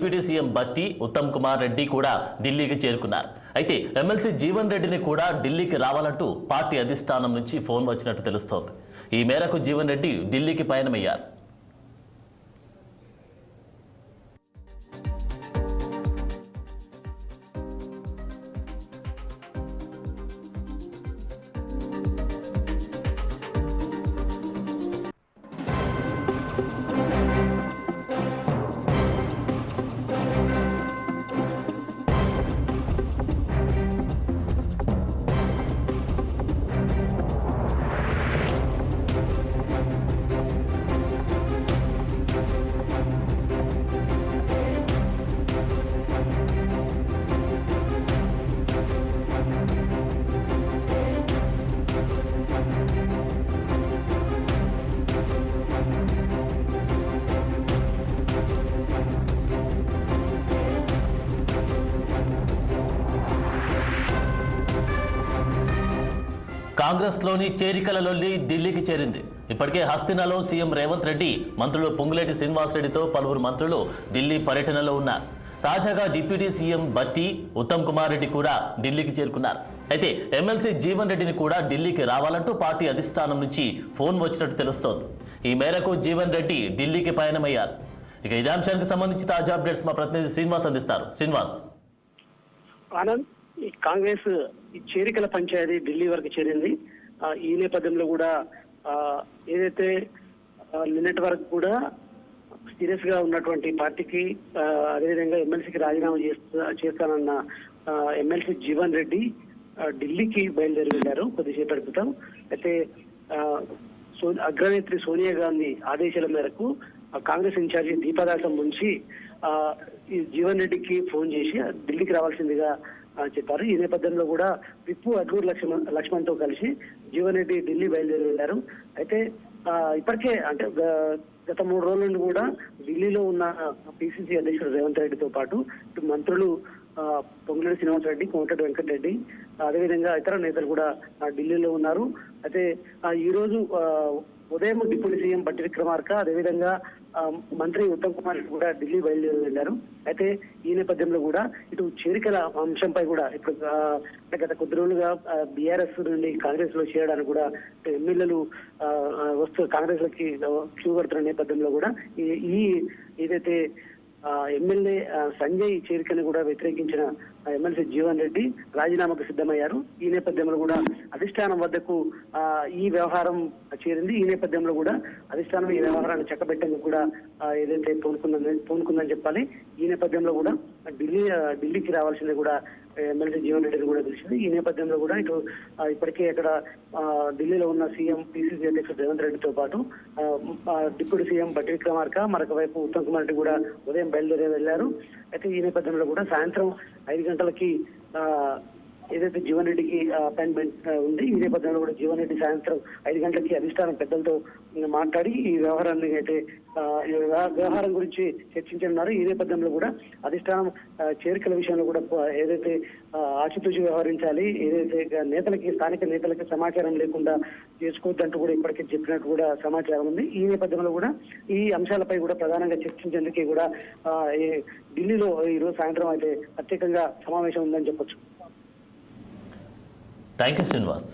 Deputy CM బట్టి ఉత్తమ్ కుమార్ రెడ్డి కూడా ఢిల్లీకి చేరుకున్నారు. అయితే ఎమ్మెల్సీ జీవన్ రెడ్డిని కూడా ఢిల్లీకి రావాలంటూ పార్టీ అధిష్టానం నుంచి ఫోన్ వచ్చినట్టు తెలుస్తోంది. ఈ మేరకు జీవన్ రెడ్డి ఢిల్లీకి పయనమయ్యారు. కాంగ్రెస్లోని చేరికల లొల్లి ఢిల్లీకి చేరింది. ఇప్పటికే హస్తినాలో సీఎం రేవంత్ రెడ్డి మంత్రులు పొంగులేటి శ్రీనివాసరెడ్డితో పలువురు మంత్రులు ఢిల్లీ పర్యటనలో ఉన్నారు. తాజాగా డిప్యూటీ సీఎం బట్టి ఉత్తమ్ కుమార్ రెడ్డి కూడా ఢిల్లీకి చేరుకున్నారు. అయితే ఎమ్మెల్సీ జీవన్ రెడ్డిని కూడా ఢిల్లీకి రావాలంటూ పార్టీ అధిష్టానం నుంచి ఫోన్ వచ్చినట్టు తెలుస్తోంది. ఈ మేరకు జీవన్ రెడ్డి ఢిల్లీకి పయనమయ్యారు. ఇక ఇదే అంశానికి సంబంధించి తాజా అప్డేట్స్ మా ప్రతినిధి శ్రీనివాస్ అందిస్తారు. శ్రీనివాస్. ఆనంద్, ఈ కాంగ్రెస్ చేరికల పంచాయతీ ఢిల్లీ వరకు చేరింది. ఈ నేపథ్యంలో కూడా ఏదైతే నిన్నటి వరకు కూడా సీరియస్ గా ఉన్నటువంటి పార్టీకి అదేవిధంగా ఎమ్మెల్సీకి రాజీనామా చేస్తానన్న ఎమ్మెల్సీ జీవన్ రెడ్డి ఢిల్లీకి బయలుదేరి వెళ్లారు కొద్దిసేపటి క్రితం. అయితే అగ్రనేత్రి సోనియా గాంధీ ఆదేశాల మేరకు కాంగ్రెస్ ఇన్ఛార్జి దీపాదాసం నుంచి ఈ జీవన్ రెడ్డికి ఫోన్ చేసి ఢిల్లీకి రావాల్సిందిగా చెప్పారు. ఈ నేపథ్యంలో కూడా విప్పు అడ్లూరు లక్ష్మణ్ తో కలిసి జీవన్ రెడ్డి ఢిల్లీ బయలుదేరి వెళ్లారు. అయితే ఇప్పటికే అంటే గత 3 రోజుల నుండి కూడా ఢిల్లీలో ఉన్న పిసిసి అధ్యక్షుడు రేవంత్ రెడ్డితో పాటు ఇటు మంత్రులు పొంగులేటి శ్రీనివాసరెడ్డి, కోమటిరెడ్డి వెంకటరెడ్డి, అదేవిధంగా ఇతర నేతలు కూడా ఢిల్లీలో ఉన్నారు. అయితే ఈ రోజు ఉదయం డిప్యూటీ సీఎం బట్టి విక్రమార్క అదేవిధంగా మంత్రి ఉత్తమ్ కుమార్ రెడ్డి కూడా ఢిల్లీ బయలుదేరి వెళ్లారు. అయితే ఈ నేపథ్యంలో కూడా ఇటు చేరికల అంశంపై కూడా ఇప్పుడు గత కొద్ది రోజులుగా బీఆర్ఎస్ నుండి కాంగ్రెస్ లో చేరడానికి కూడా ఎమ్మెల్యేలు కాంగ్రెస్ లకి క్యూ కడుతున్న నేపథ్యంలో కూడా ఈ ఏదైతే ఎమ్మెల్యే సంజయ్ చేరికను కూడా వ్యతిరేకించిన ఎమ్మెల్సీ జీవన్ రెడ్డి రాజీనామాకు సిద్ధమయ్యారు. ఈ నేపథ్యంలో కూడా అధిష్టానం వద్దకు ఈ వ్యవహారం చేరింది. ఈ నేపథ్యంలో కూడా అధిష్టానం ఈ వ్యవహారాన్ని చక్కబెట్టేందుకు కూడా ఏదైతే పూనుకుందని చెప్పాలి. ఈ నేపథ్యంలో కూడా ఢిల్లీకి రావాల్సింది కూడా ఎమ్మెల్సీ జీవన్ రెడ్డిని కూడా తెలిసింది. ఈ నేపథ్యంలో కూడా ఇటు ఇప్పటికే అక్కడ ఢిల్లీలో ఉన్న సీఎం పిసిసి అధ్యక్షుడు రేవంత్ రెడ్డితో పాటు డిప్యూటీ సీఎం బట్టి విక్రమార్క మరొక వైపు ఉత్తమ్ కుమార్ రెడ్డి కూడా ఉదయం బయలుదేరి వెళ్లారు. అయితే ఈ నేపథ్యంలో కూడా సాయంత్రం 5 గంటలకి ఏదైతే జీవన్ రెడ్డికి అపాయింట్మెంట్ ఉంది. ఈ నేపథ్యంలో కూడా జీవన్ రెడ్డి సాయంత్రం 5 గంటలకి అధిష్టానం పెద్దలతో మాట్లాడి ఈ వ్యవహారాన్ని అయితే వ్యవహారం గురించి చర్చించనున్నారు. ఈ నేపథ్యంలో కూడా అధిష్టానం చేరికల విషయంలో కూడా ఏదైతే ఆచితూచి వ్యవహరించాలి, ఏదైతే స్థానిక నేతలకి సమాచారం లేకుండా చేసుకోవద్దంటూ కూడా ఇప్పటికే చెప్పినట్టు కూడా సమాచారం ఉంది. ఈ నేపథ్యంలో కూడా ఈ అంశాలపై కూడా ప్రధానంగా చర్చించేందుకే కూడా ఢిల్లీలో ఈ రోజు సాయంత్రం అయితే ప్రత్యేకంగా సమావేశం ఉందని చెప్పొచ్చు. Thank you Srinivas.